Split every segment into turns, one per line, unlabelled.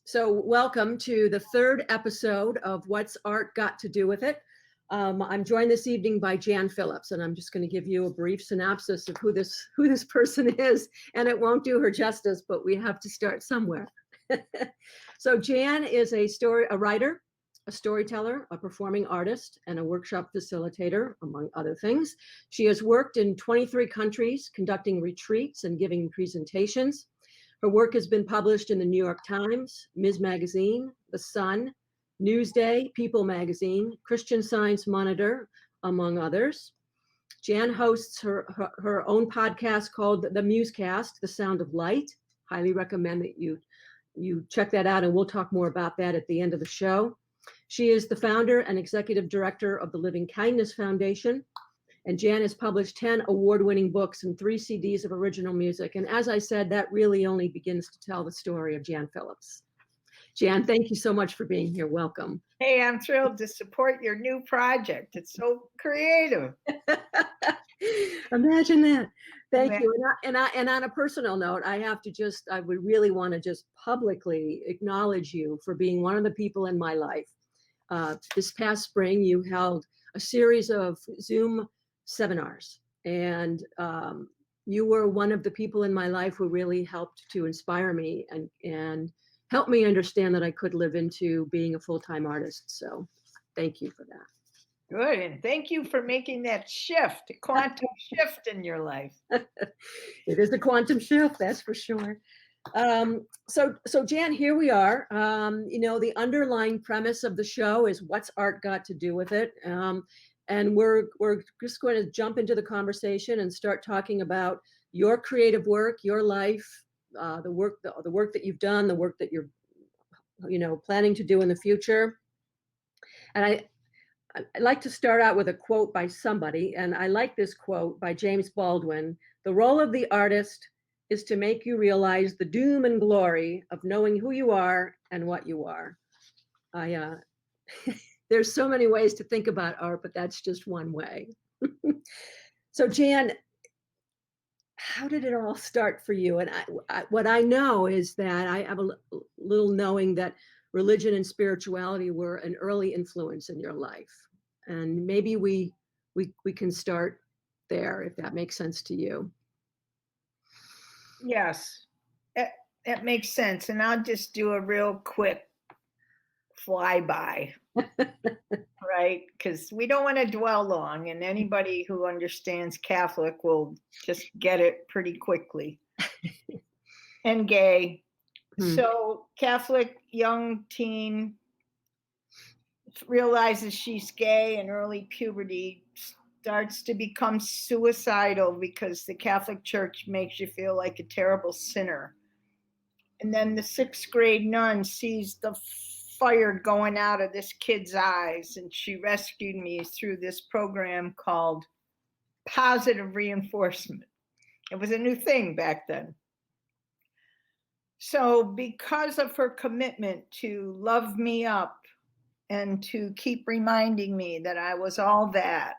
So welcome to the third episode of What's Art Got to Do with It? I'm joined this evening by Jan Phillips, and I'm just going to give you a brief synopsis of who this person is, and it won't do her justice, but we have to start somewhere. So Jan is a writer, a storyteller, a performing artist, and a workshop facilitator, among other things. She has worked in 23 countries, conducting retreats and giving presentations. Her work has been published in the New York Times, Ms. Magazine, The Sun, Newsday, People Magazine, Christian Science Monitor, among others. Jan hosts her own podcast called The Musecast, The Sound of Light. Highly recommend that you check that out, and we'll talk more about that at the end of the show. She is the founder and executive director of the Living Kindest Foundation. And Jan has published 10 award-winning books and 3 CDs of original music. And as I said, that really only begins to tell the story of Jan Phillips. Jan, thank you so much for being here. Welcome.
Hey, I'm thrilled to support your new project. It's so creative.
Imagine that. Thank you. And on a personal note, I would really want to just publicly acknowledge you for being one of the people in my life. This past spring, you held a series of Zoom seminars, and you were one of the people in my life who really helped to inspire me and help me understand that I could live into being a full-time artist. So thank you for that.
Good. And thank you for making that shift, a quantum shift in your life.
It is a quantum shift, that's for sure. So Jan, here we are. The underlying premise of the show is what's art got to do with it? And we're just going to jump into the conversation and start talking about your creative work, your life, the work that you've done, the work that you're, planning to do in the future. And I'd like to start out with a quote by somebody, and I like this quote by James Baldwin. The role of the artist is to make you realize the doom and glory of knowing who you are and what you are. There's so many ways to think about art, but that's just one way. So Jan, how did it all start for you? And what I know is that I have a little knowing that religion and spirituality were an early influence in your life. And maybe we can start there, if that makes sense to you.
Yes, that makes sense. And I'll just do a real quick flyby, right? Because we don't want to dwell long, and anybody who understands Catholic will just get it pretty quickly. And gay. So Catholic young teen realizes she's gay in early puberty, starts to become suicidal because the Catholic Church makes you feel like a terrible sinner. And then the 6th grade nun sees the fire going out of this kid's eyes, and she rescued me through this program called positive reinforcement. It was a new thing back then. So because of her commitment to love me up and to keep reminding me that I was all that,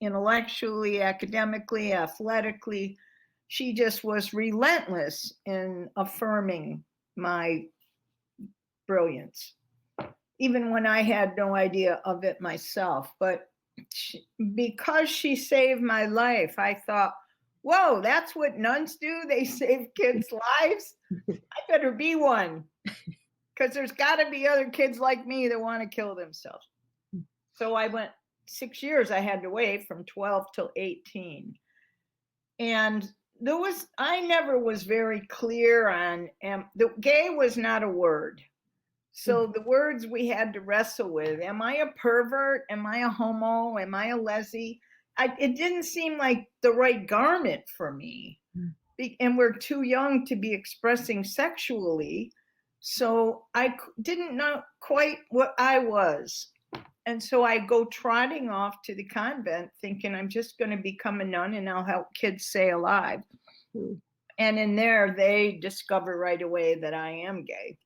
intellectually, academically, athletically, she just was relentless in affirming my brilliance, even when I had no idea of it myself. But because she saved my life, I thought, whoa, that's what nuns do? They save kids' lives? I better be one, because there's got to be other kids like me that want to kill themselves. So I went 6 years. I had to wait from 12 till 18. And I never was very clear on, the gay was not a word. So the words we had to wrestle with, am I a pervert? Am I a homo? Am I a lesbian? It didn't seem like the right garment for me. And we're too young to be expressing sexually. So I didn't know quite what I was. And so I go trotting off to the convent thinking I'm just going to become a nun and I'll help kids stay alive. And in there, they discover right away that I am gay.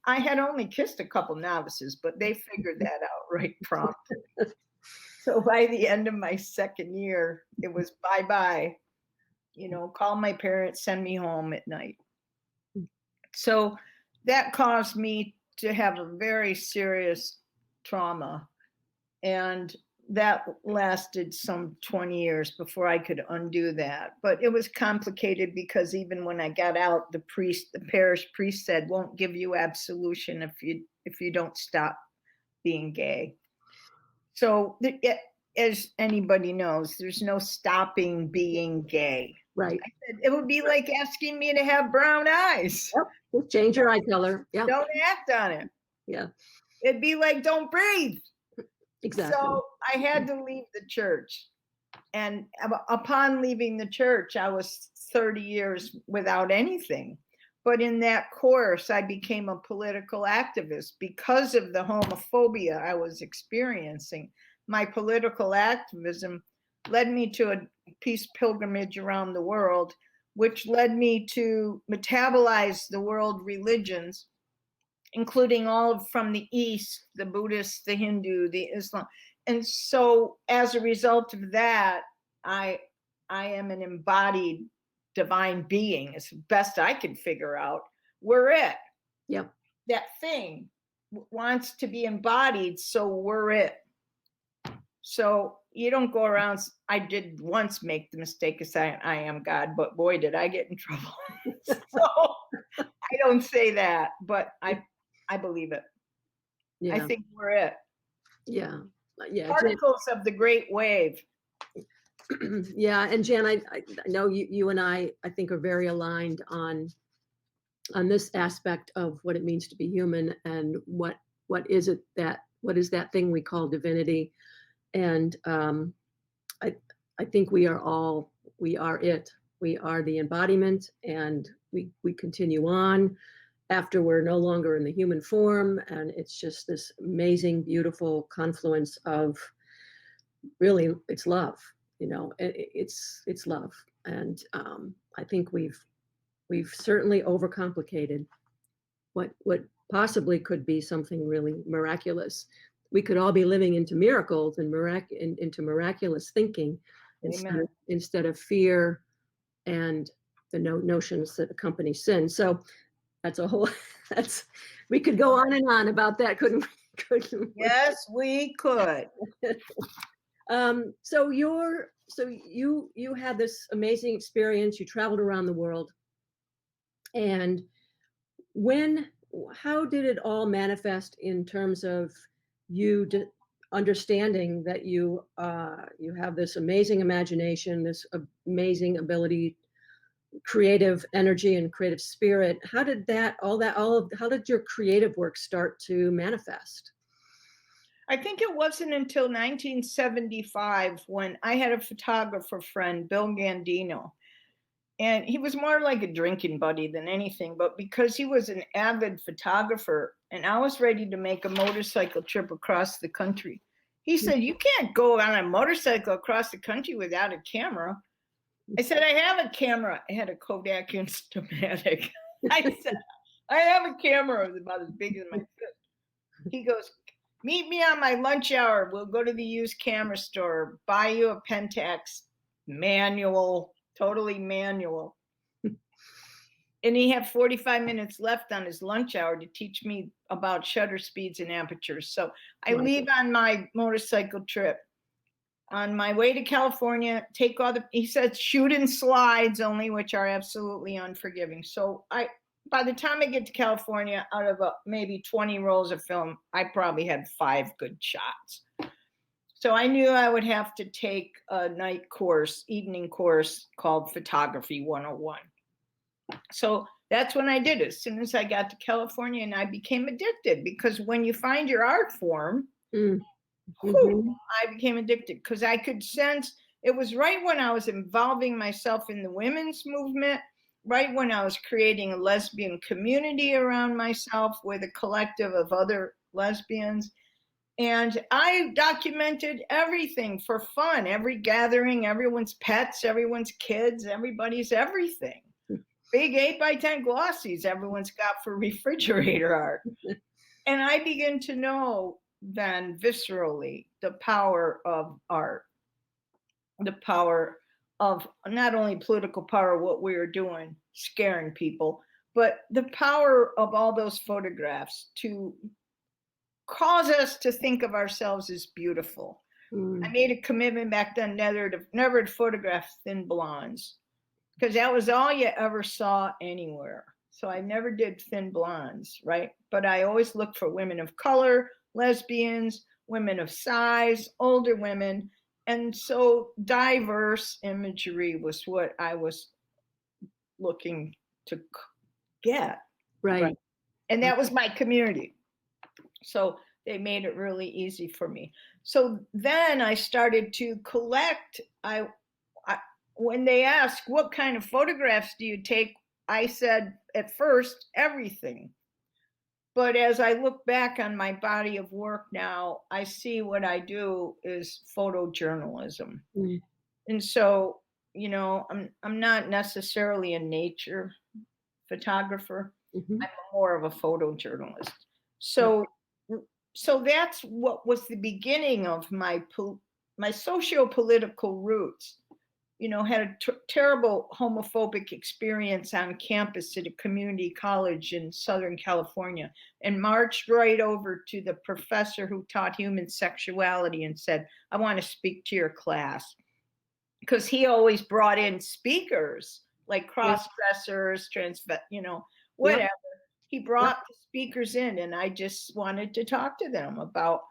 I had only kissed a couple novices, but they figured that out right promptly. So by the end of my 2nd year, it was bye-bye. Call my parents, send me home at night. So that caused me to have a very serious trauma. And that lasted some 20 years before I could undo that. But it was complicated because even when I got out, the parish priest said, won't give you absolution if you don't stop being gay. So as anybody knows, there's no stopping being gay.
Right.
I said, it would be like asking me to have brown eyes.
Yep. Just change your eye color. Yeah.
Don't act on it.
Yeah.
It'd be like, don't breathe.
Exactly.
So I had to leave the church. And upon leaving the church, I was 30 years without anything. But in that course, I became a political activist because of the homophobia I was experiencing. My political activism led me to a peace pilgrimage around the world, which led me to metabolize the world religions, including all from the East, the Buddhist, the Hindu, the Islam. And so as a result of that, I am an embodied divine being, as best I can figure out. We're it.
Yep.
That thing wants to be embodied, so we're it. So you don't go around. I did once make the mistake of saying I am God, but boy, did I get in trouble. So I don't say that, but I believe it.
Yeah.
I think we're it.
Yeah. Yeah.
Particles of the great wave.
Yeah. And Jan, I know you and I think are very aligned on this aspect of what it means to be human and what is that thing we call divinity. And I think we are it. We are the embodiment, and we continue on after we're no longer in the human form. And it's just this amazing, beautiful confluence of really, it's love, it's love. And I think we've certainly overcomplicated what possibly could be something really miraculous. We could all be living into miracles and into miraculous thinking instead of fear and the notions that accompany sin. So that's a whole we could go on and on about that, couldn't we?
Yes, we could.
So you had this amazing experience. You traveled around the world, and how did it all manifest in terms of you understanding that you have this amazing imagination, this amazing ability, creative energy and creative spirit? How did how did your creative work start to manifest?
I think it wasn't until 1975 when I had a photographer friend, Bill Gandino, and he was more like a drinking buddy than anything, but because he was an avid photographer and I was ready to make a motorcycle trip across the country, he said, you can't go on a motorcycle across the country without a camera. I said, I have a camera. I had a Kodak Instamatic. I said, I have a camera about as big as my fist. He goes, meet me on my lunch hour. We'll go to the used camera store, buy you a Pentax manual, totally manual. And he had 45 minutes left on his lunch hour to teach me about shutter speeds and apertures. So I leave on my motorcycle trip. On my way to California, he said, shoot in slides only, which are absolutely unforgiving. So by the time I get to California, out of maybe 20 rolls of film, I probably had 5 good shots. So I knew I would have to take a evening course called Photography 101. So that's when I did it. As soon as I got to California, and I became addicted, because when you find your art form, I became addicted because I could sense it was right when I was involving myself in the women's movement, right when I was creating a lesbian community around myself with a collective of other lesbians. And I documented everything for fun, every gathering, everyone's pets, everyone's kids, everybody's everything. Big 8x10 glossies everyone's got for refrigerator art. And I begin to know then viscerally the power of art, the power of not only political power, what we were doing, scaring people, But the power of all those photographs to cause us to think of ourselves as beautiful. I made a commitment back then never to photograph thin blondes, because that was all you ever saw anywhere. So I never did thin blondes, right? But I always looked for women of color, lesbians, women of size, older women. And so diverse imagery was what I was looking to get.
Right.
And that was my community. So they made it really easy for me. So then I started to collect. When they asked, what kind of photographs do you take? I said at first, everything. But as I look back on my body of work now, I see what I do is photojournalism.
Mm.
And so, you know, I'm not necessarily a nature photographer.
Mhm.
I'm more of a photojournalist. So that's what was the beginning of my socio-political roots. You know, had a terrible homophobic experience on campus at a community college in Southern California, and marched right over to the professor who taught human sexuality and said, I want to speak to your class. Because he always brought in speakers like cross-dressers, whatever. Yep. He brought the speakers in, and I just wanted to talk to them about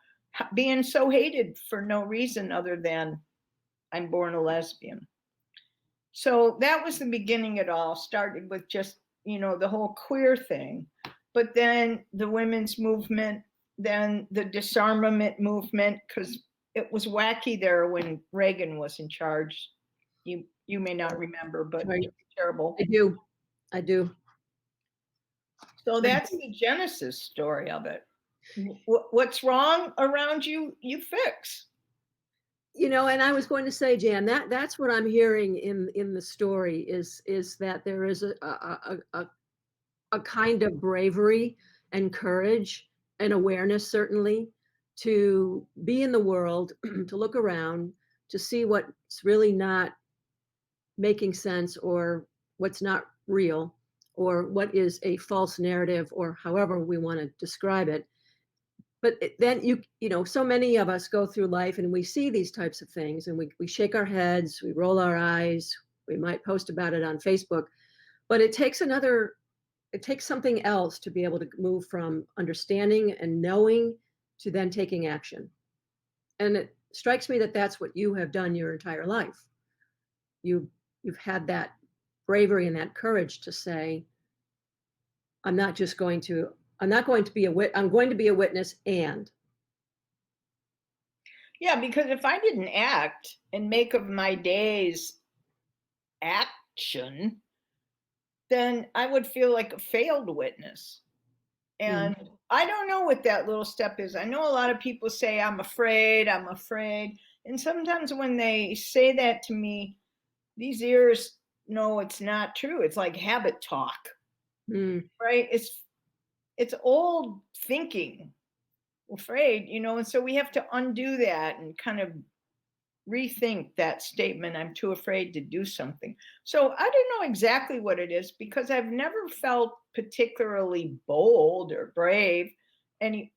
being so hated for no reason other than I'm born a lesbian. So that was the beginning. It all started with just, you know, the whole queer thing, but then the women's movement, then the disarmament movement, because it was wacky there when Reagan was in charge. You may not remember, but right. It was terrible.
I do.
So that's the genesis story of it. What's wrong around you, you fix.
You know, and I was going to say, Jan, that's what I'm hearing in the story is that there is a kind of bravery and courage and awareness, certainly, to be in the world, to look around, to see what's really not making sense, or what's not real, or what is a false narrative, or however we want to describe it. But then you know, so many of us go through life and we see these types of things, and we shake our heads, we roll our eyes, we might post about it on Facebook, but it takes something else to be able to move from understanding and knowing to then taking action. And it strikes me that that's what you have done your entire life. You've had that bravery and that courage to say, I'm going to be a witness. And
yeah, because if I didn't act and make of my days action, then I would feel like a failed witness. And I don't know what that little step is. I know a lot of people say, I'm afraid. And sometimes when they say that to me, these ears know it's not true. It's like habit talk, right? It's old thinking, afraid, you know, and so we have to undo that and kind of rethink that statement, I'm too afraid to do something. So I don't know exactly what it is, because I've never felt particularly bold or brave. And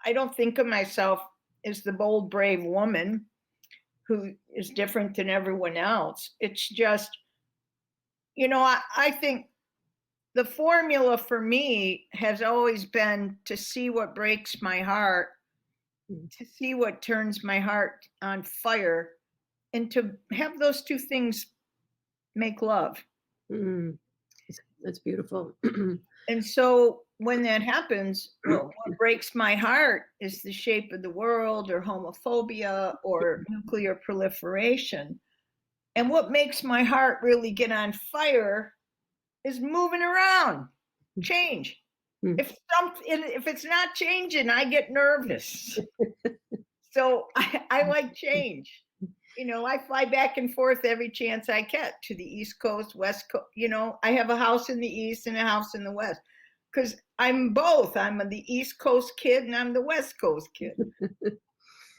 I don't think of myself as the bold, brave woman who is different than everyone else. It's just, you know, I think the formula for me has always been to see what breaks my heart, to see what turns my heart on fire, and to have those two things make love.
That's beautiful.
And so when that happens, well, what breaks my heart is the shape of the world, or homophobia, or nuclear proliferation. And what makes my heart really get on fire is moving around, change. If it's not changing, I get nervous. So I like change. You know, I fly back and forth every chance I get to the East Coast, West Coast. You know, I have a house in the East and a house in the West, because I'm both. I'm the East Coast kid and I'm the West Coast kid.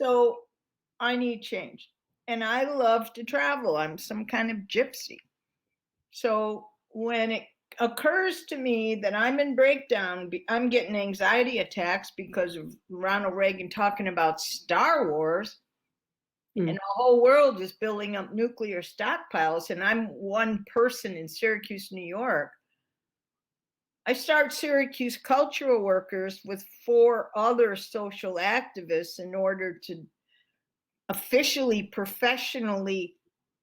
So I need change. And I love to travel. I'm some kind of gypsy. So when occurs to me that I'm in breakdown. I'm getting anxiety attacks because of Ronald Reagan talking about Star Wars. And the whole world is building up nuclear stockpiles, and I'm one person in Syracuse, New York. I start Syracuse Cultural Workers with 4 other social activists in order to officially, professionally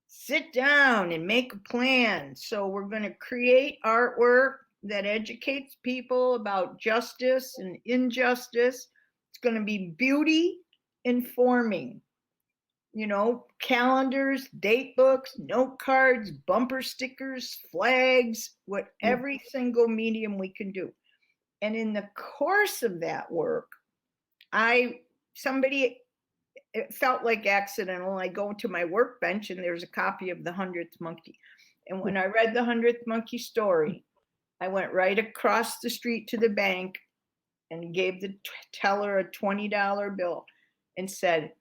sit down and make a plan. So we're going to create artwork that educates people about justice and injustice. It's going to be beauty informing. You know, calendars, date books, note cards, bumper stickers, flags, every single medium we can do. And in the course of that work, it felt like accidental. I go to my workbench and there's a copy of The 100th Monkey. And when I read The 100th Monkey story, I went right across the street to the bank and gave the teller a $20 bill and said,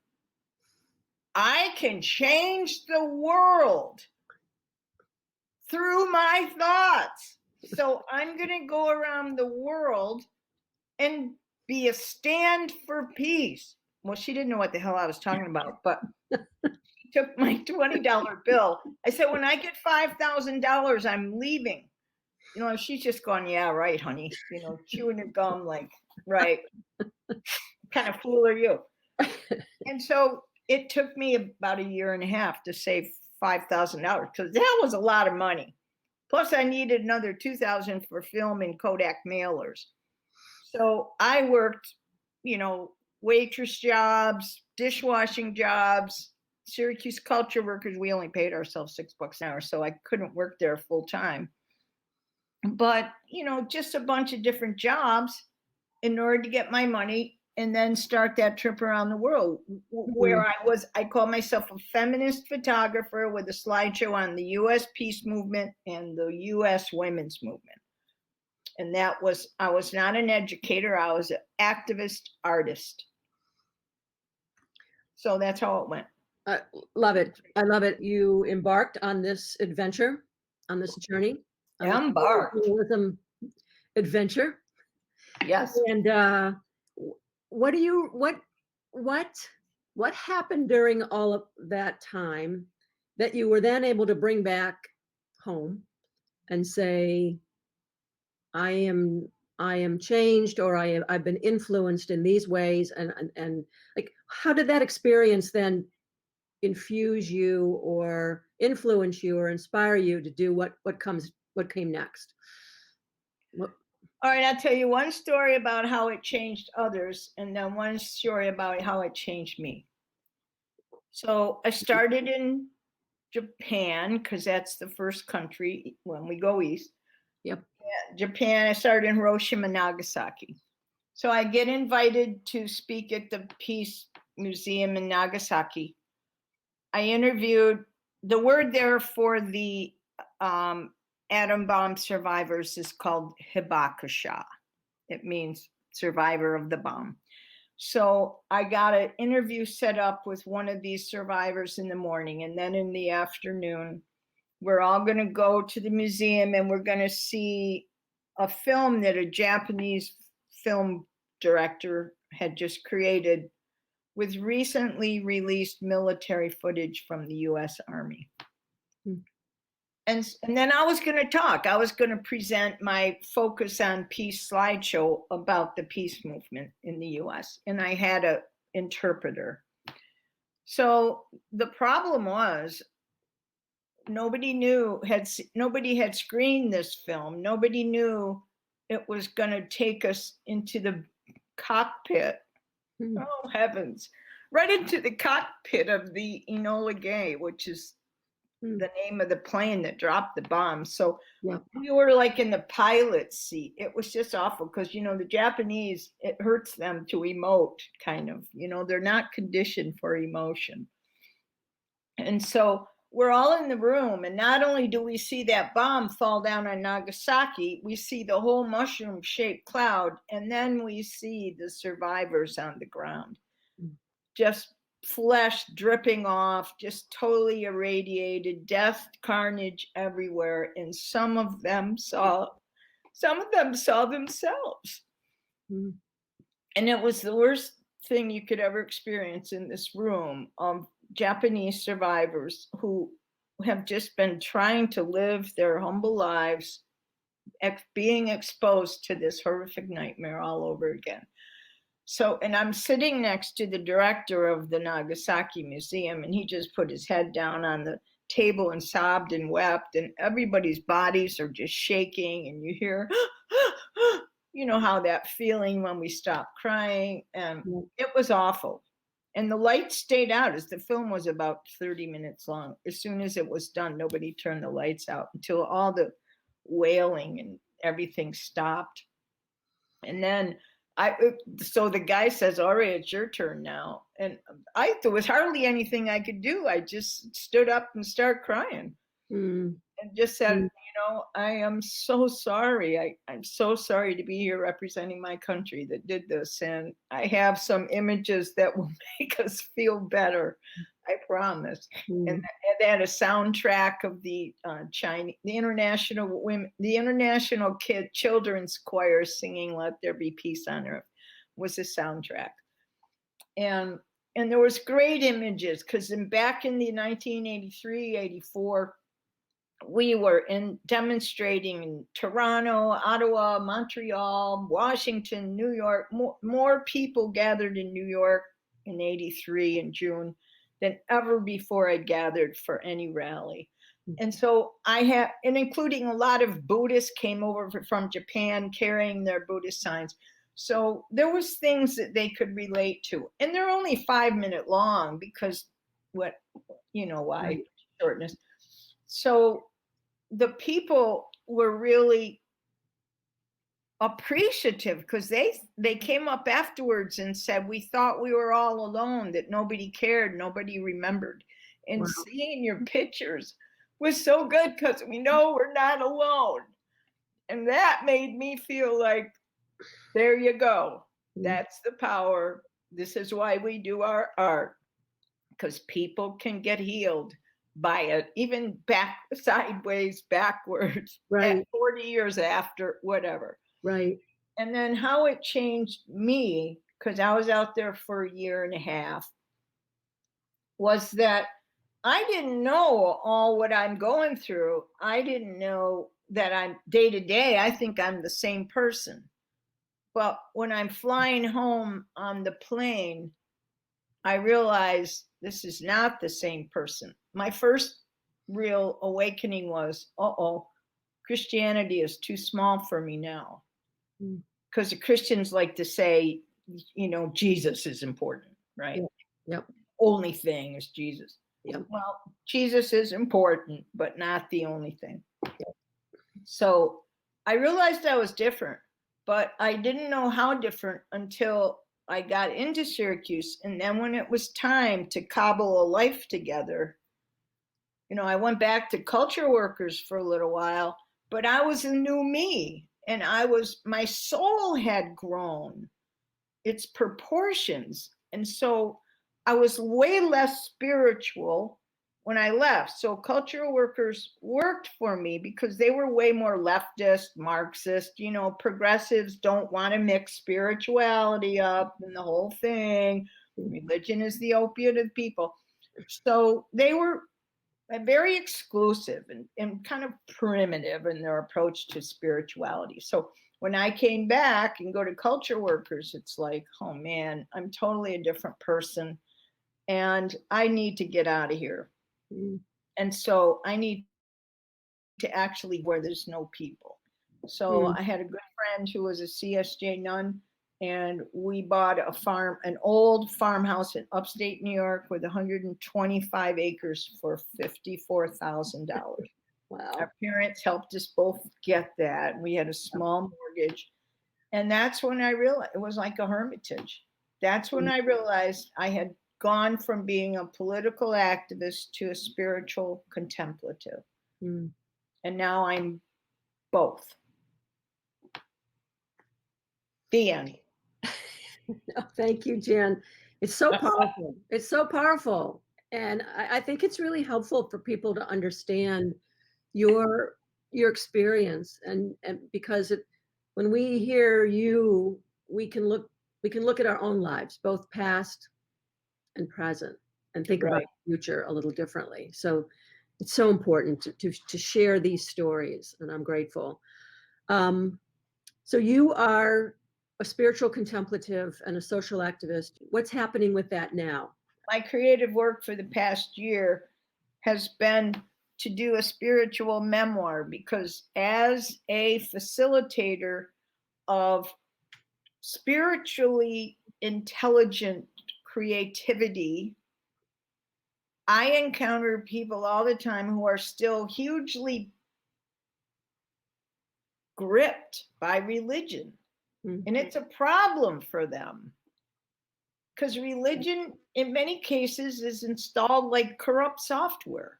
I can change the world through my thoughts. So I'm going to go around the world and be a stand for peace. Well, she didn't know what the hell I was talking about, but she took my $20 bill. I said, when I get $5,000, I'm leaving. You know, she's just going, yeah, right, honey. You know, chewing her gum like, right. What kind of fool are you? And so it took me about 1.5 years to save $5,000 because that was a lot of money. Plus, I needed another $2,000 for film and Kodak mailers. So I worked, you know, waitress jobs, dishwashing jobs, Syracuse Culture Workers. We only paid ourselves $6 an hour, so I couldn't work there full time. But, you know, just a bunch of different jobs in order to get my money and then start that trip around the world where I call myself a feminist photographer with a slideshow on the U.S. peace movement and the U.S. women's movement. And I was not an educator. I was an activist artist. So that's how it went.
I love it. I love it. You embarked on this adventure, on this journey.
Embarked.
Journalism adventure.
Yes.
And what happened during all of that time that you were then able to bring back home and say, I am changed, or I've been influenced in these ways, and like, how did that experience then infuse you or influence you or inspire you to do what came next?
All right, I'll tell you one story about how it changed others, and then one story about how it changed me. So I started in Japan because that's the first country when we go east.
Yep.
Yeah, Japan, I started in Hiroshima, Nagasaki. So I get invited to speak at the Peace Museum in Nagasaki. I interviewed, the word there for the atom bomb survivors is called hibakusha. It means survivor of the bomb. So I got an interview set up with one of these survivors in the morning, and then in the afternoon, we're all going to go to the museum and we're going to see a film that a Japanese film director had just created with recently released military footage from the U.S. Army. And then I was going to talk. I was going to present my Focus on Peace slideshow about the peace movement in the U.S. And I had an interpreter. So the problem was nobody had screened this film. Nobody knew it was going to take us into the cockpit. Oh, heavens. Right into the cockpit of the Enola Gay, which is the name of the plane that dropped the bomb. So we were like in the pilot's seat. It was just awful because, you know, the Japanese, it hurts them to emote, kind of. You know, they're not conditioned for emotion. And so we're all in the room, and not only do we see that bomb fall down on Nagasaki, we see the whole mushroom-shaped cloud, and then we see the survivors on the ground, just flesh dripping off, just totally irradiated, death, carnage everywhere. And some of them saw themselves.
Mm.
And it was the worst thing you could ever experience in this room of Japanese survivors who have just been trying to live their humble lives, being exposed to this horrific nightmare all over again. So, and I'm sitting next to the director of the Nagasaki Museum, and he just put his head down on the table and sobbed and wept, and everybody's bodies are just shaking, and you hear, you know, how that feeling when we stop crying, and it was awful. And the lights stayed out as the film was about 30 minutes long. As soon as it was done, nobody turned the lights out until all the wailing and everything stopped. And then so the guy says, all right, it's your turn now. And there was hardly anything I could do. I just stood up and started crying.
Mm.
And just said, you know, I am so sorry. I'm so sorry to be here representing my country that did this. And I have some images that will make us feel better. I promise.
Mm.
And they had a soundtrack of the International Children's Choir singing "Let There Be Peace on Earth" was the soundtrack. And there was great images because back in the 1983, 84, we were demonstrating in Toronto, Ottawa, Montreal, Washington, New York. More people gathered in New York in 83 in June than ever before I'd gathered for any rally. And so and including a lot of Buddhists came over from Japan carrying their Buddhist signs. So there was things that they could relate to. And they're only 5-minute long because why, shortness. So the people were really appreciative because they came up afterwards and said, we thought we were all alone, that nobody cared, nobody remembered. And seeing your pictures was so good because we know we're not alone. And that made me feel like, there you go. That's the power. This is why we do our art, because people can get healed by it, even sideways, backwards, at 40 years after, whatever.
Right.
And then how it changed me, because I was out there for 1.5 years, was that I didn't know all what I'm going through. I didn't know that I'm day to day, I think I'm the same person. But when I'm flying home on the plane, I realized this is not the same person. My first real awakening was, Christianity is too small for me now. Because the Christians like to say, Jesus is important, right?
Yep.
Only thing is Jesus.
Yep.
Well, Jesus is important, but not the only thing. Yep. So I realized I was different, but I didn't know how different until I got into Syracuse. And then when it was time to cobble a life together, I went back to culture workers for a little while, but I was a new me, and my soul had grown its proportions. And so I was way less spiritual when I left. So cultural workers worked for me because they were way more leftist, Marxist, progressives don't want to mix spirituality up and the whole thing. Religion is the opiate of people. So they were very exclusive and kind of primitive in their approach to spirituality. So when I came back and go to culture workers, it's like, oh man, I'm totally a different person and I need to get out of here. And so I need to actually where there's no people. So I had a good friend who was a CSJ nun, and we bought an old farmhouse in upstate New York with 125 acres for $54,000.
Wow.
Our parents helped us both get that. We had a small mortgage. And that's when I realized it was like a hermitage. That's when I realized I had gone from being a political activist to a spiritual contemplative. And now I'm both. The end.
Thank you, Jan. It's so powerful. It's so powerful. And I think it's really helpful for people to understand your experience and because when we hear you, we can look at our own lives, both past and present, and think about
Right.
the future a little differently. So it's so important to share these stories, and I'm grateful. Um, so you are a spiritual contemplative and a social activist. What's happening with that now?
My creative work for the past year has been to do a spiritual memoir, because as a facilitator of spiritually intelligent creativity, I encounter people all the time who are still hugely gripped by religion.
Mm.
And it's a problem for them, because religion, in many cases, is installed like corrupt software.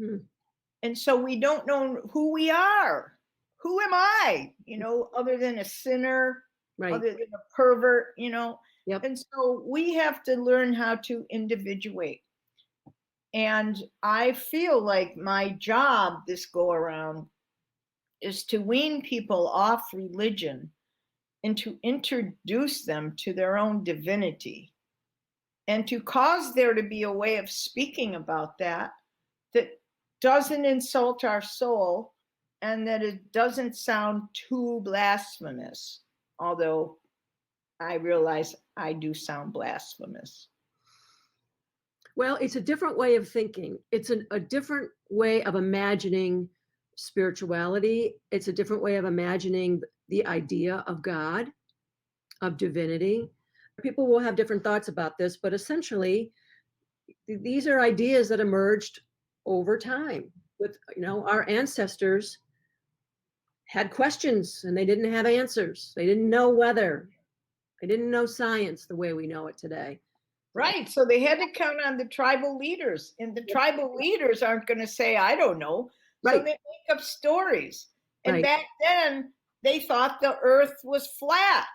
Mm.
And so we don't know who we are. Who am I? Other than a sinner,
Right.
other than a pervert,
Yep.
And so we have to learn how to individuate. And I feel like my job this go around is to wean people off religion and to introduce them to their own divinity, and to cause there to be a way of speaking about that doesn't insult our soul, and that it doesn't sound too blasphemous, although I realize I do sound blasphemous.
Well, it's a different way of thinking. It's a different way of imagining spirituality. It's a different way of imagining the idea of God, of divinity. People will have different thoughts about this, but essentially, these are ideas that emerged over time. With our ancestors had questions and they didn't have answers. They didn't know weather. They didn't know science the way we know it today.
Right. So they had to count on the tribal leaders, and the tribal leaders aren't going to say, I don't know. So
Right.
they make up stories. And
Right.
back then, they thought the earth was flat.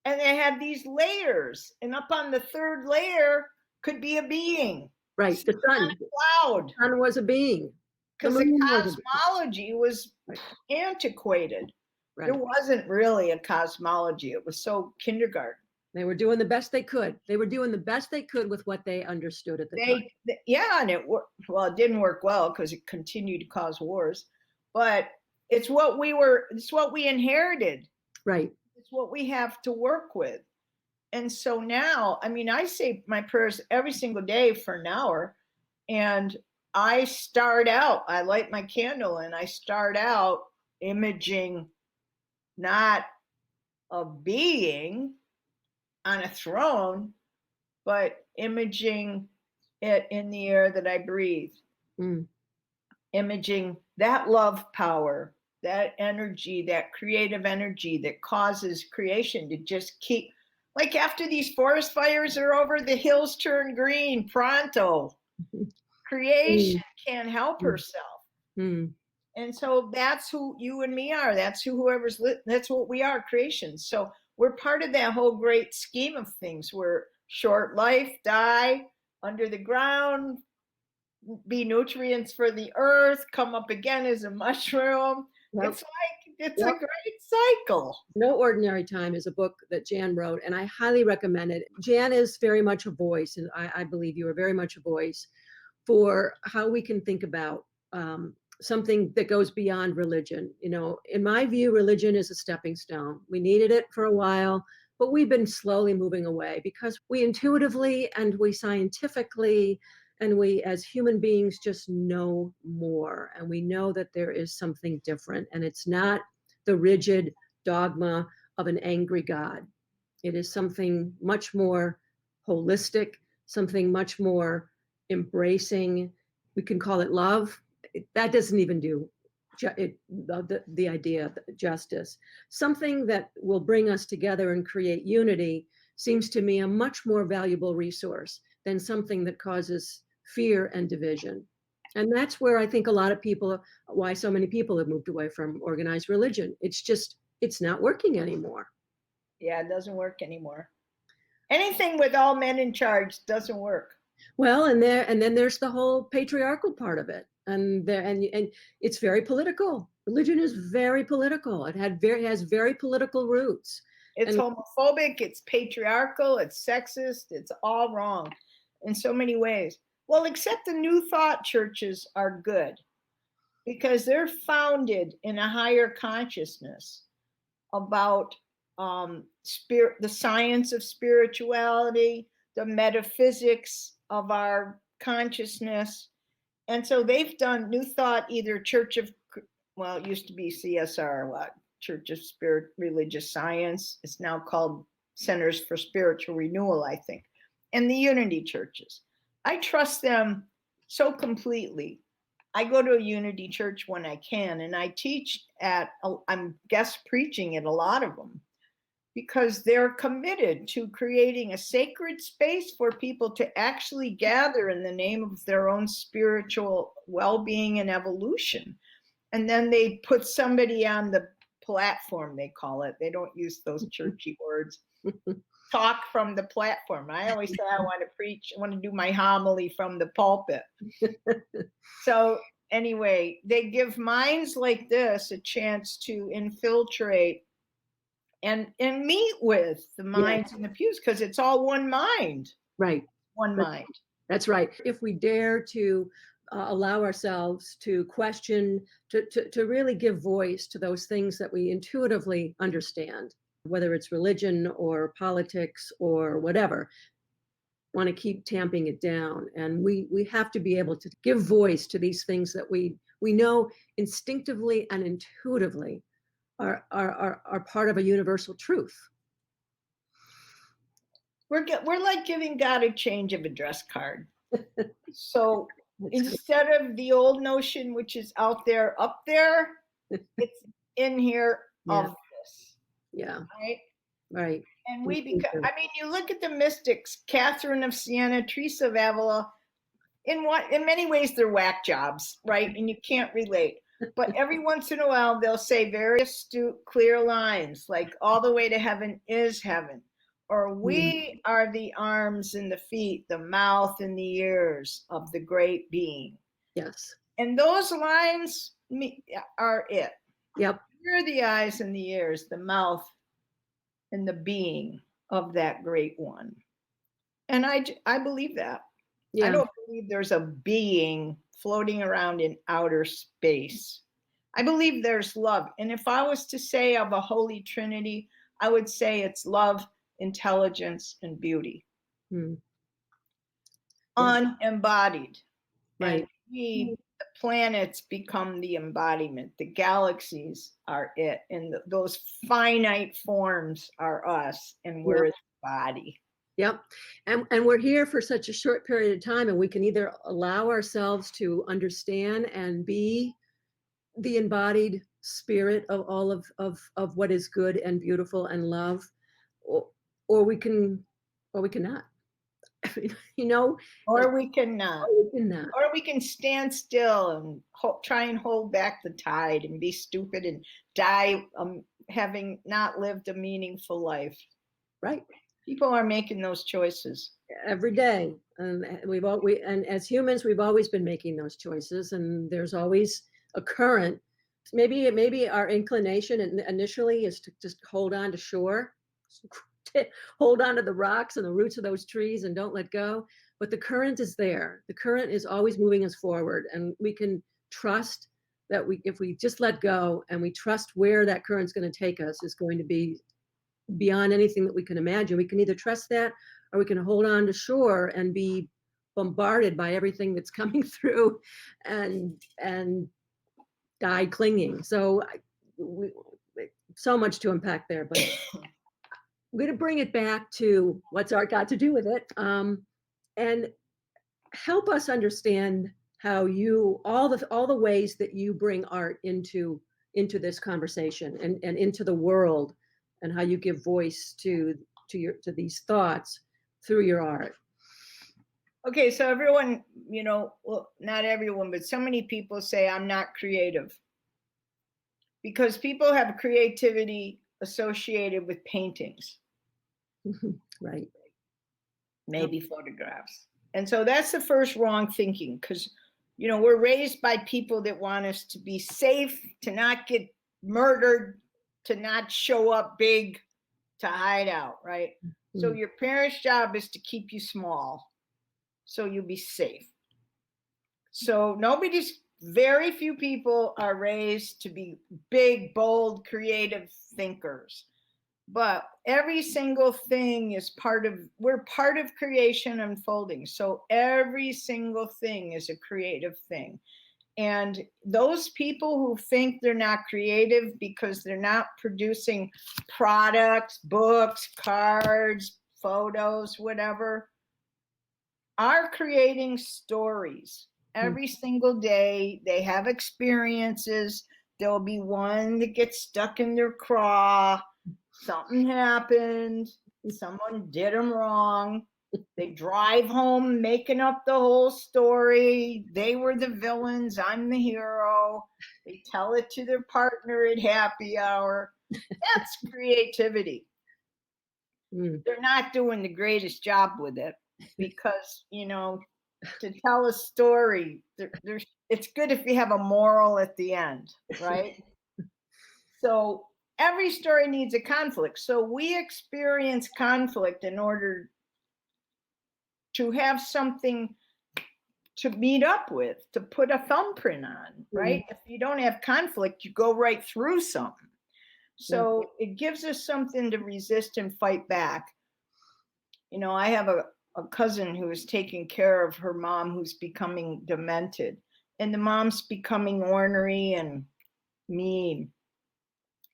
And they had these layers. And up on the third layer could be a being.
Right. The sun.
Cloud.
The sun was a being.
Because the
moon was a being.
cosmology was antiquated.
Right.
There wasn't really a cosmology. It was so kindergarten.
They were doing the best they could. They were doing the best they could with what they understood at the time.
Yeah, and it worked. Well, it didn't work well because it continued to cause wars. But it's what we inherited.
Right.
It's what we have to work with. And so now, I mean, I say my prayers every single day for an hour, and I light my candle and I start out imaging not a being on a throne, but imaging it in the air that I breathe.
Mm.
Imaging that love power, that energy, that creative energy that causes creation to just keep, like after these forest fires are over, the hills turn green pronto. Creation can't help herself.
Mm.
And so that's who you and me are. That's that's what we are, creation. So we're part of that whole great scheme of things. We're short life, die under the ground, be nutrients for the earth, come up again as a mushroom.
Yep.
It's a great cycle.
No Ordinary Time is a book that Jan wrote, and I highly recommend it. Jan is very much a voice, and I believe you are very much a voice for how we can think about something that goes beyond religion. In my view, religion is a stepping stone. We needed it for a while, but we've been slowly moving away because we intuitively and we scientifically and we as human beings just know more. And we know that there is something different, and it's not the rigid dogma of an angry God. It is something much more holistic, something much more embracing. We can call it love. That doesn't even do the idea of justice. Something that will bring us together and create unity seems to me a much more valuable resource than something that causes fear and division. And that's where I think a lot of people, why so many people have moved away from organized religion. It's not working anymore.
Yeah, it doesn't work anymore. Anything with all men in charge doesn't work.
Well, and then there's the whole patriarchal part of it, and it's very political. Religion is very political. It has very political roots.
It's
And
homophobic, it's patriarchal, it's sexist, it's all wrong in so many ways. Well, except the New Thought churches are good because they're founded in a higher consciousness about spirit, the science of spirituality, the metaphysics of our consciousness. And so they've done New Thought, either Church of, well, it used to be CSR, what? Church of Spirit Religious Science. It's now called Centers for Spiritual Renewal, I think. And the Unity churches. I trust them so completely. I go to a Unity church when I can, and I teach I'm guest preaching at a lot of them because they're committed to creating a sacred space for people to actually gather in the name of their own spiritual well-being and evolution. And then they put somebody on the platform, they call it. They don't use those churchy words. Talk from the platform. I always say I want to preach, I want to do my homily from the pulpit. So anyway, they give minds like this a chance to infiltrate and meet with the minds in the pews, because it's all one mind.
Right.
One mind.
That's right. If we dare to allow ourselves to question, to really give voice to those things that we intuitively understand, whether it's religion or politics or whatever, want to keep tamping it down. And we have to be able to give voice to these things that we know instinctively and intuitively are part of a universal truth.
We're like giving God a change of address card. So instead of the old notion, which is out there, up there, it's in here of this.
Yeah.
Right.
Right.
And we become, I mean, you look at the mystics, Catherine of Siena, Teresa of Avila, in many ways they're whack jobs, right? And you can't relate. But every once in a while they'll say very astute, clear lines, like all the way to heaven is heaven. Or we are the arms and the feet, the mouth and the ears of the great being.
Yes.
And those lines are it.
Yep.
We're the eyes and the ears, the mouth and the being of that great one. And I believe that. Yeah. I don't believe there's a being floating around in outer space. I believe there's love. And if I was to say of a Holy Trinity, I would say it's love, intelligence, and beauty. Unembodied. Right. And the planets become the embodiment. The galaxies are it. And those finite forms are us. And we're the body.
Yep. And we're here for such a short period of time, and we can either allow ourselves to understand and be the embodied spirit of all of what is good and beautiful and love, or we can, or we cannot. You know,
or we cannot.
Or
we can stand still and try and hold back the tide and be stupid and die having not lived a meaningful life.
Right.
People are making those choices
every day, and and as humans, we've always been making those choices, and there's always a current. Maybe our inclination initially is to just hold on to shore, hold on to the rocks and the roots of those trees and don't let go. But the current is there. The current is always moving us forward, and we can trust that if we just let go and we trust where that current's going to take us is going to be beyond anything that we can imagine. We can either trust that, or we can hold on to shore and be bombarded by everything that's coming through and die clinging. So so much to unpack there, but I'm going to bring it back to what's art got to do with it, and help us understand how all the ways that you bring art into this conversation and into the world, and how you give voice to these thoughts through your art.
Okay, so everyone, well, not everyone, but so many people say I'm not creative, because people have creativity associated with paintings.
Right.
maybe photographs. And so that's the first wrong thinking, because, you know, we're raised by people that want us to be safe, to not get murdered, to not show up big, to hide out, right? So your parents' job is to keep you small, so you'll be safe. So very few people are raised to be big, bold, creative thinkers. But every single thing is we're part of creation unfolding. So every single thing is a creative thing. And those people who think they're not creative because they're not producing products, books, cards, photos, whatever, are creating stories. Every single day, they have experiences. There'll be one that gets stuck in their craw. Something happened. Someone did them wrong. They drive home making up the whole story. They were the villains. I'm the hero. They tell it to their partner at happy hour. That's creativity. They're not doing the greatest job with it because, you know, to tell a story, it's good if you have a moral at the end, right? So every story needs a conflict. So we experience conflict in order to have something to meet up with, to put a thumbprint on, right? If you don't have conflict, you go right through something. So it gives us something to resist and fight back. You know, I have a cousin who is taking care of her mom who's becoming demented, and the mom's becoming ornery and mean.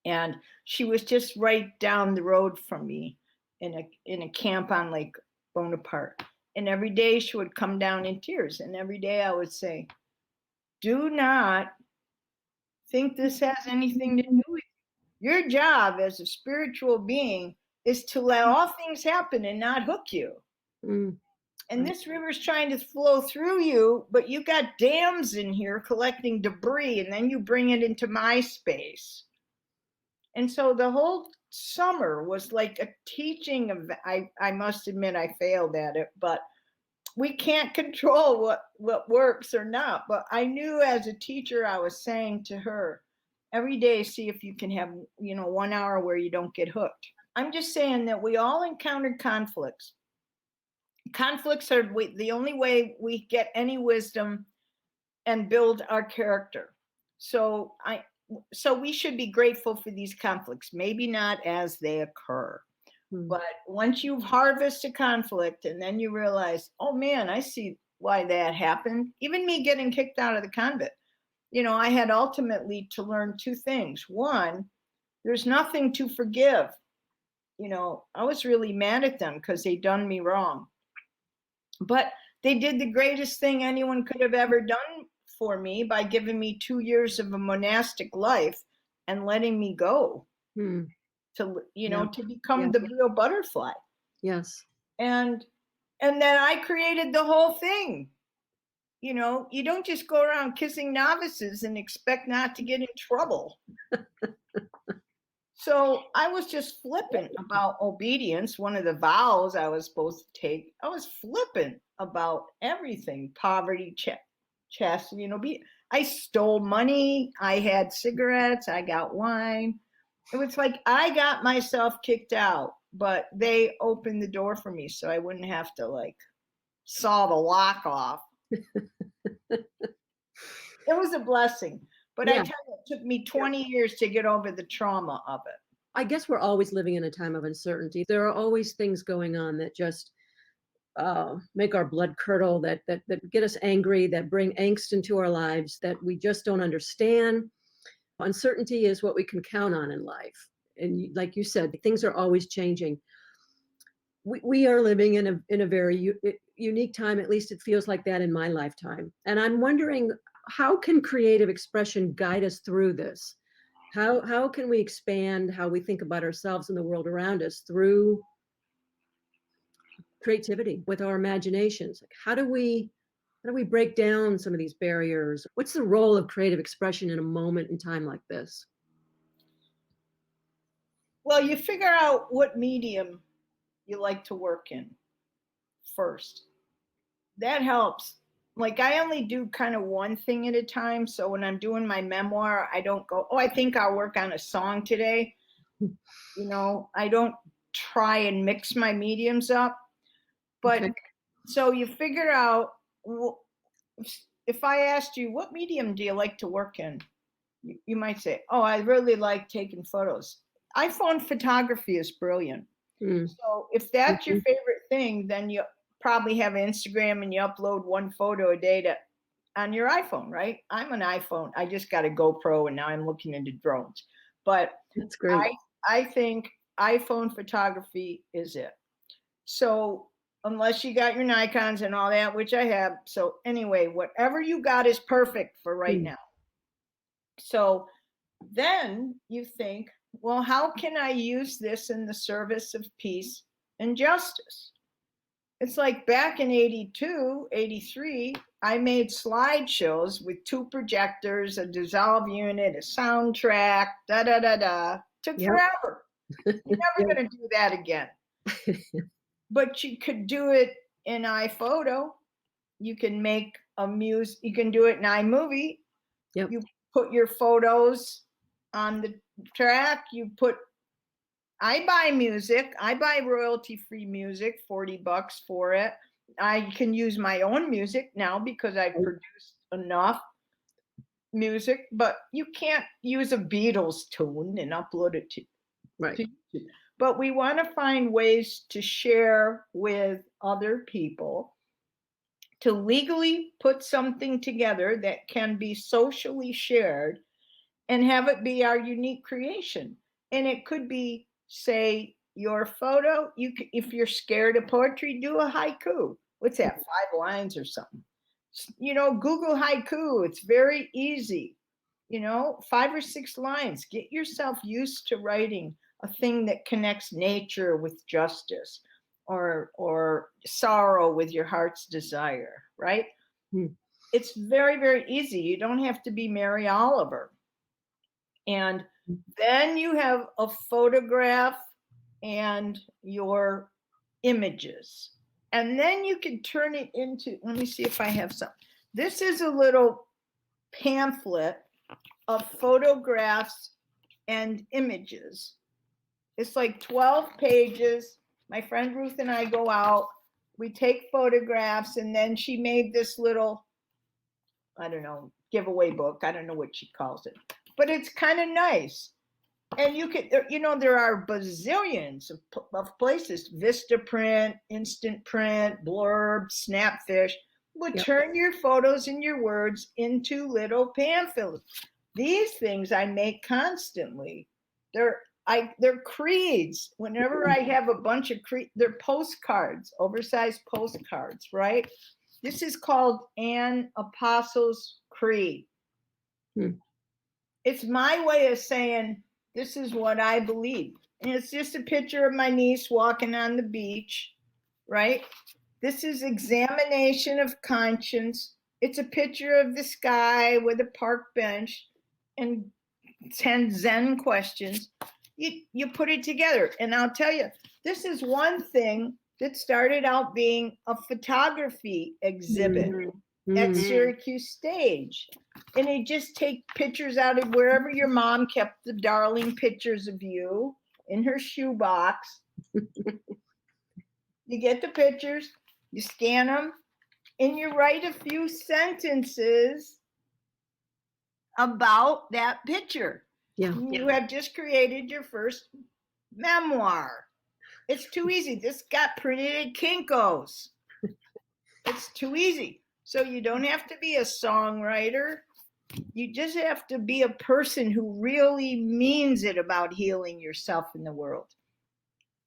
And she was just right down the road from me in a camp on Lake Bonaparte. And every day she would come down in tears. And every day I would say, do not think this has anything to do with you. Your job as a spiritual being is to let all things happen and not hook you. And this river's trying to flow through you, but you got dams in here collecting debris, and then you bring it into my space. And so the whole summer was like a teaching of, I must admit I failed at it, but we can't control what works or not. But I knew as a teacher, I was saying to her, every day, see if you can have, 1 hour where you don't get hooked. I'm just saying that we all encountered conflicts. Conflicts are the only way we get any wisdom and build our character. So we should be grateful for these conflicts, maybe not as they occur. But once you've harvested conflict and then you realize, oh man, I see why that happened. Even me getting kicked out of the convent, I had ultimately to learn two things. One, there's nothing to forgive. I was really mad at them because they done me wrong. But they did the greatest thing anyone could have ever done for me by giving me 2 years of a monastic life and letting me go to become the real butterfly.
Yes.
And then I created the whole thing. You don't just go around kissing novices and expect not to get in trouble. So I was just flippant about obedience, one of the vows I was supposed to take. I was flippant about everything, poverty, chastity, I stole money. I had cigarettes. I got wine. It was like I got myself kicked out, but they opened the door for me so I wouldn't have to saw the lock off. It was a blessing. But I tell you, it took me 20 years to get over the trauma of it.
I guess we're always living in a time of uncertainty. There are always things going on that just make our blood curdle, that get us angry, that bring angst into our lives, that we just don't understand. Uncertainty is what we can count on in life. And like you said, things are always changing. We are living in a very unique time. At least it feels like that in my lifetime. And I'm wondering, how can creative expression guide us through this? How can we expand how we think about ourselves and the world around us through creativity with our imaginations? How do we break down some of these barriers? What's the role of creative expression in a moment in time like this?
Well, you figure out what medium you like to work in. first. That helps. Like, I only do kind of one thing at a time. So when I'm doing my memoir, I don't go, oh, I think I'll work on a song today. I don't try and mix my mediums up. But
Okay.
so you figure out, if I asked you, what medium do you like to work in? You might say, oh, I really like taking photos. iPhone photography is brilliant. So if that's your favorite thing, then you probably have Instagram and you upload one photo a day on your iPhone, right? I'm an iPhone. I just got a GoPro and now I'm looking into drones. But
That's great.
I think iPhone photography is it. So unless you got your Nikons and all that, which I have. So anyway, whatever you got is perfect for right now. So then you think, well, how can I use this in the service of peace and justice? It's like back in 82, 83, I made slideshows with 2 projectors, a dissolve unit, a soundtrack, Took forever. You're never going to do that again. But you could do it in iPhoto. You can make you can do it in iMovie.
Yep.
You put your photos on the track. I buy music. I buy royalty-free music, $40 for it. I can use my own music now because I've produced enough music, but you can't use a Beatles tune and upload it to YouTube. But we want to find ways to share with other people, to legally put something together that can be socially shared and have it be our unique creation. And it could be, say, your photo. If you're scared of poetry, do a haiku. What's that, 5 lines or something? Google haiku. It's very easy. 5 or 6 lines. Get yourself used to writing a thing that connects nature with justice, or sorrow with your heart's desire, right? It's very, very easy. You don't have to be Mary Oliver. And then you have a photograph and your images. And then you can turn it into, let me see if I have some. This is a little pamphlet of photographs and images. It's like 12 pages. My friend Ruth and I go out, we take photographs, and then she made this little, I don't know, giveaway book. I don't know what she calls it, but it's kind of nice. And you could, there are bazillions of places, Vistaprint, Instant Print, Blurb, Snapfish, would turn your photos and your words into little pamphlets. These things I make constantly. They're creeds. Whenever I have a bunch of they're postcards, oversized postcards, right? This is called An Apostles' Creed. It's my way of saying, this is what I believe. And it's just a picture of my niece walking on the beach, right? This is examination of conscience. It's a picture of the sky with a park bench and 10 Zen questions. You put it together. And I'll tell you, this is one thing that started out being a photography exhibit at Syracuse Stage. And they just take pictures out of wherever your mom kept the darling pictures of you in her shoebox. You get the pictures, you scan them, and you write a few sentences about that picture. You have just created your first memoir. It's too easy. This got printed at Kinko's. It's too easy. So you don't have to be a songwriter. You just have to be a person who really means it about healing yourself in the world.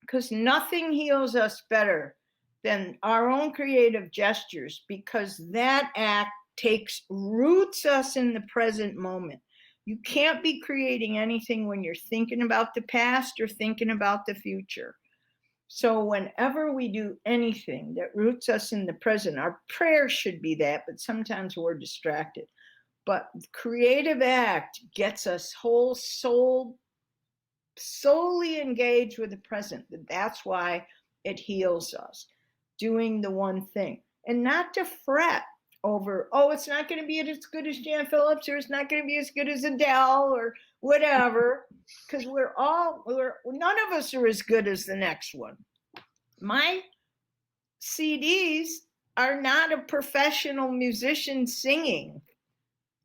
Because nothing heals us better than our own creative gestures, because that act roots us in the present moment. You can't be creating anything when you're thinking about the past or thinking about the future. So whenever we do anything that roots us in the present, our prayer should be that, but sometimes we're distracted. But creative act gets us whole soul, solely engaged with the present. That's why it heals us. doing the one thing, and not to fret over, oh, it's not going to be as good as Jan Phillips, or it's not going to be as good as Adele or whatever, because none of us are as good as the next one. My CDs are not a professional musician singing.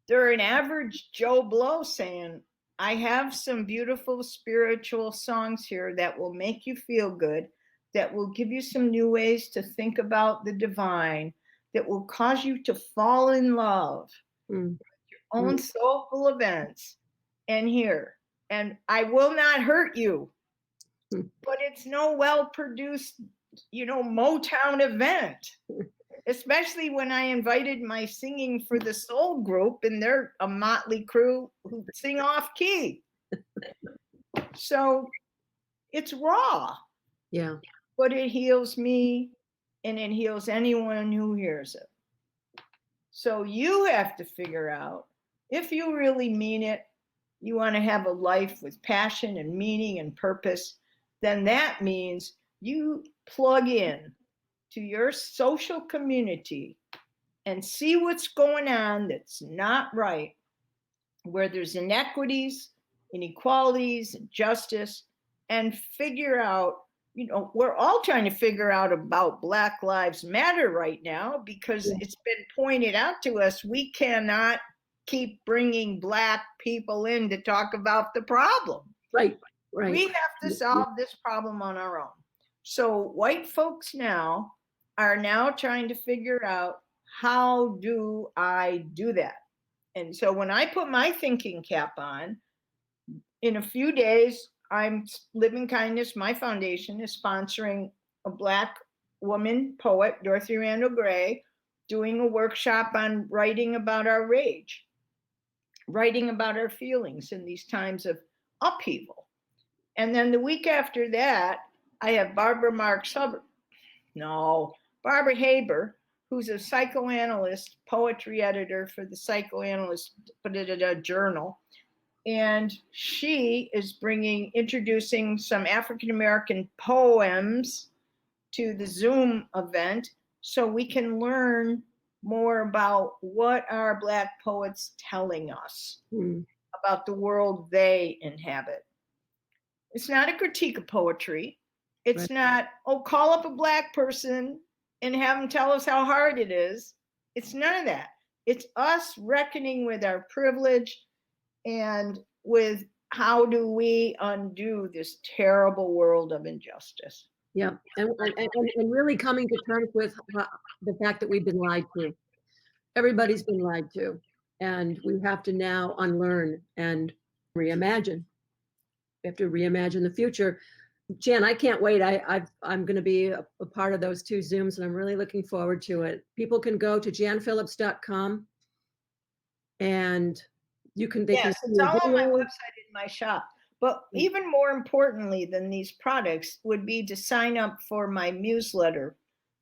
They're an average Joe Blow saying, I have some beautiful spiritual songs here that will make you feel good, that will give you some new ways to think about the divine, that will cause you to fall in love with your own soulful events. And here, and I will not hurt you, but it's no well-produced, Motown event. Especially when I invited my Singing for the Soul group, and they're a motley crew who sing off key. So it's raw.
Yeah.
But it heals me, and it heals anyone who hears it. So you have to figure out, if you really mean it, you want to have a life with passion and meaning and purpose, then that means you plug in to your social community and see what's going on that's not right, where there's inequities, inequalities, justice, and figure out, we're all trying to figure out about Black Lives Matter right now, because it's been pointed out to us, we cannot keep bringing Black people in to talk about the problem.
Right.
We have to solve this problem on our own. So white folks now are trying to figure out, how do I do that? And so when I put my thinking cap on, in a few days, Living Kindest, my foundation, is sponsoring a Black woman poet, Dorothy Randall Gray, doing a workshop on writing about our rage, writing about our feelings in these times of upheaval. And then the week after that, I have Barbara Haber, who's a psychoanalyst, poetry editor for the Psychoanalyst Journal. And she is introducing some African-American poems to the Zoom event, so we can learn more about what are Black poets telling us about the world they inhabit. It's not a critique of poetry. It's not, call up a Black person and have them tell us how hard it is. It's none of that. It's us reckoning with our privilege and with how do we undo this terrible world of injustice.
Yeah, and really coming to terms with the fact that we've been lied to. Everybody's been lied to, and we have to now unlearn and reimagine. We have to reimagine the future. Jan, I can't wait. I'm going to be a part of those 2 Zooms, and I'm really looking forward to it. People can go to janphillips.com, and they can.
Yes, it's all on my website in my shop. But even more importantly than these products would be to sign up for my newsletter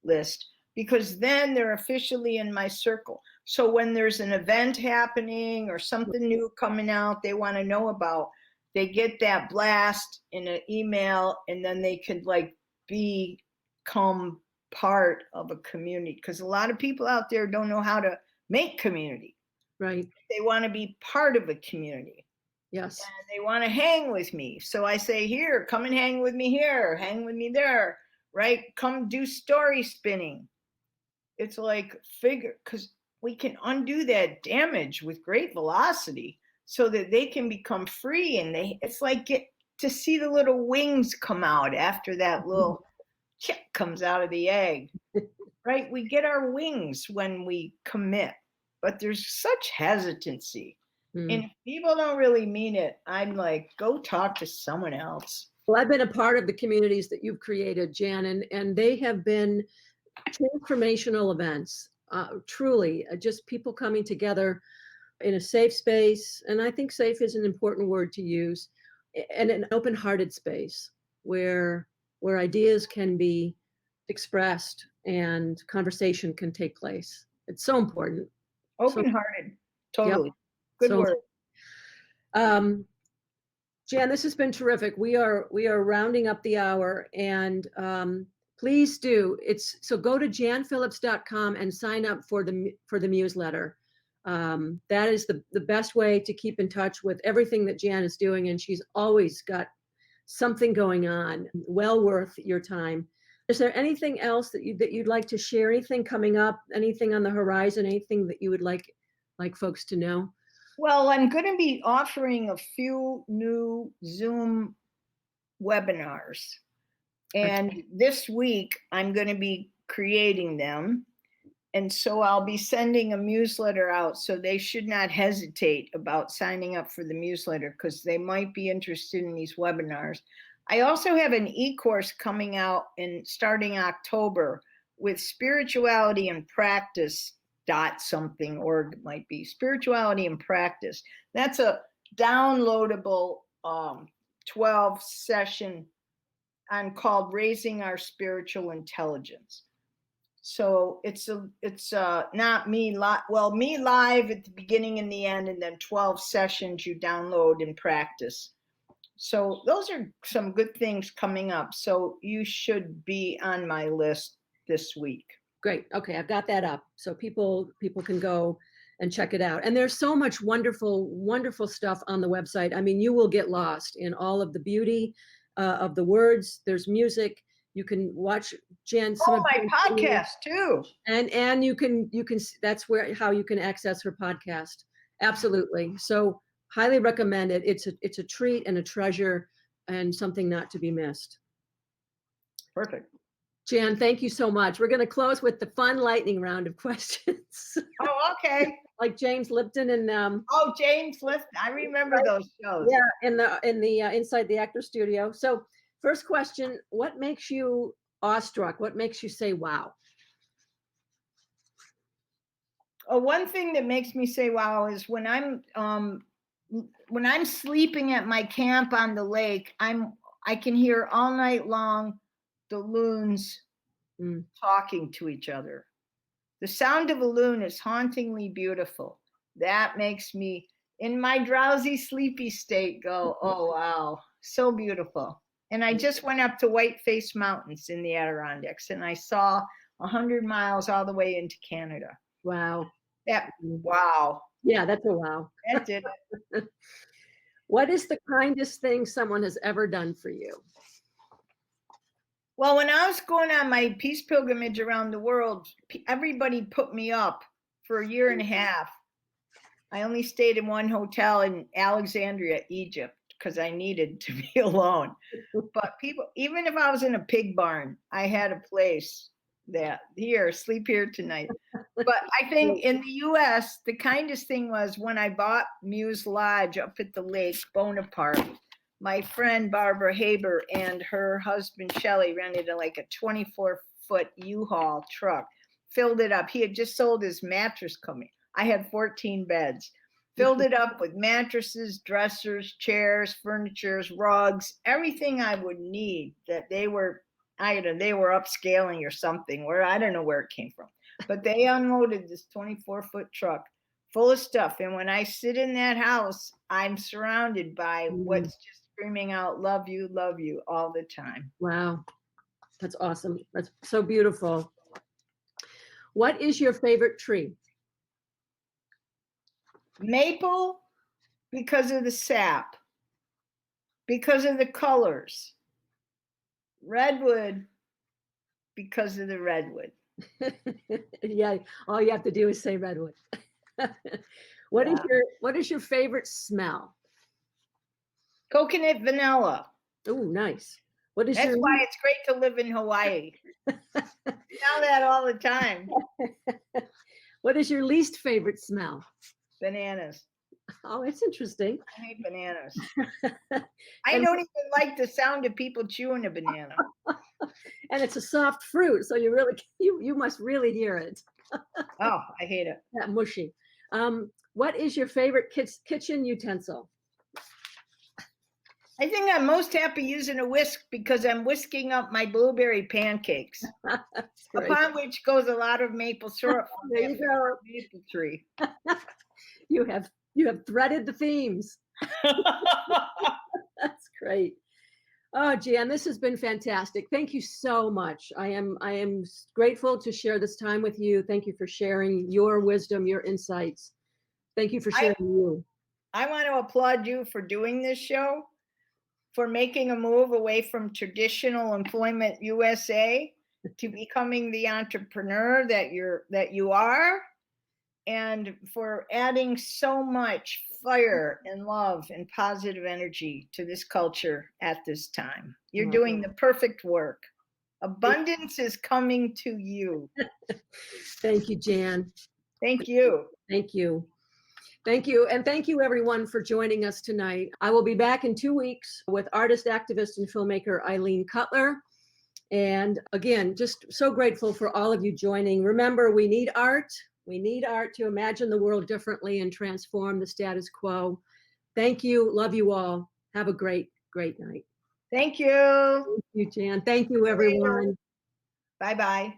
list, because then they're officially in my circle. So when there's an event happening or something new coming out they want to know about, they get that blast in an email, and then they could become part of a community, because a lot of people out there don't know how to make community.
Right.
They want to be part of a community.
Yes.
And they want to hang with me. So I say, here, come and hang with me here, hang with me there, right? Come do story spinning. It's because we can undo that damage with great velocity, so that they can become free, and it's like get to see the little wings come out after that little chick comes out of the egg, right? We get our wings when we commit, but there's such hesitancy. And if people don't really mean it, I'm like, go talk to someone else.
Well, I've been a part of the communities that you've created, Jan, and they have been transformational events, truly, just people coming together in a safe space. And I think safe is an important word to use, and an open-hearted space where ideas can be expressed and conversation can take place. It's so important.
Open-hearted, totally. Yep. Good word.
Jan, this has been terrific. We are rounding up the hour, and Please do. So go to janphillips.com and sign up for the newsletter. That is the best way to keep in touch with everything that Jan is doing, and she's always got something going on. Well worth your time. Is there anything else that you'd like to share? Anything coming up? Anything on the horizon? Anything that you would like folks to know?
Well, I'm going to be offering a few new Zoom webinars. And this week, I'm going to be creating them. And so I'll be sending a newsletter out. So they should not hesitate about signing up for the newsletter because they might be interested in these webinars. I also have an e-course coming out starting October with spirituality and practice .something.org might be spirituality and practice. That's a downloadable 12-session called Raising Our Spiritual Intelligence. So it's not me live, me live at the beginning and the end, and then 12 sessions you download and practice. So those are some good things coming up. So you should be on my list this week.
Great. Okay, I've got that up so people can go and check it out. And there's so much wonderful stuff on the website. I mean, you will get lost in all of the beauty of the words. There's music. You can watch Jan.
My podcast too.
And you can that's how you can access her podcast. Absolutely. So highly recommend it. It's a treat and a treasure and something not to be missed.
Perfect.
Jan, thank you so much. We're going to close with the fun lightning round of questions.
Oh, okay.
Like James Lipton and
James Lipton. I remember those shows.
Yeah, in the Inside the Actor Studio. So first question, what makes you awestruck? What makes you say wow?
One thing that makes me say wow is when I'm sleeping at my camp on the lake, I can hear all night long the loons talking to each other. The sound of a loon is hauntingly beautiful. That makes me, in my drowsy, sleepy state, go, oh, wow, so beautiful. And I just went up to Whiteface Mountains in the Adirondacks, and I saw 100 miles all the way into Canada.
Wow.
Wow.
Yeah, that's a wow.
That did it.
What is the kindest thing someone has ever done for you?
Well, when I was going on my peace pilgrimage around the world, everybody put me up for a year and a half. I only stayed in one hotel in Alexandria, Egypt, because I needed to be alone. But people, even if I was in a pig barn, I had a place that sleep here tonight. But I think in the US, the kindest thing was when I bought Muse Lodge up at the lake, Bonaparte. My friend Barbara Haber and her husband Shelley rented a 24-foot U-Haul truck, filled it up. He had just sold his mattress company. I had 14 beds, filled it up with mattresses, dressers, chairs, furniture, rugs, everything I would need. That they were upscaling or something. Where I don't know where it came from, but they unloaded this 24-foot truck full of stuff. And when I sit in that house, I'm surrounded by what's just screaming out, love you all the time.
Wow. That's awesome. That's so beautiful. What is your favorite tree?
Maple, because of the sap, because of the colors. Redwood, because of the redwood.
Yeah, all you have to do is say redwood. What is your favorite smell?
Coconut vanilla.
Oh, nice. That's
why it's great to live in Hawaii. Smell that all the time.
What is your least favorite smell?
Bananas.
Oh, it's interesting.
I hate bananas. I don't even like the sound of people chewing a banana.
And it's a soft fruit, so you must really hear it.
Oh, I hate it.
That mushy. What is your favorite kitchen utensil?
I think I'm most happy using a whisk because I'm whisking up my blueberry pancakes, upon which goes a lot of maple syrup from
there you go.
Maple tree.
You have threaded the themes. That's great. Oh, Jan, this has been fantastic. Thank you so much. I am grateful to share this time with you. Thank you for sharing your wisdom, your insights. Thank you for
I,
sharing you.
I want to applaud you for doing this show, for making a move away from traditional employment USA to becoming the entrepreneur that you are, and for adding so much fire and love and positive energy to this culture at this time. You're doing the perfect work. Abundance is coming to you.
Thank you, Jan.
Thank you.
Thank you. Thank you. And thank you, everyone, for joining us tonight. I will be back in 2 weeks with artist, activist, and filmmaker Eileen Cutler. And again, just so grateful for all of you joining. Remember, we need art. We need art to imagine the world differently and transform the status quo. Thank you. Love you all. Have a great, great night.
Thank you.
Thank you, Jan. Thank you, everyone.
Bye-bye.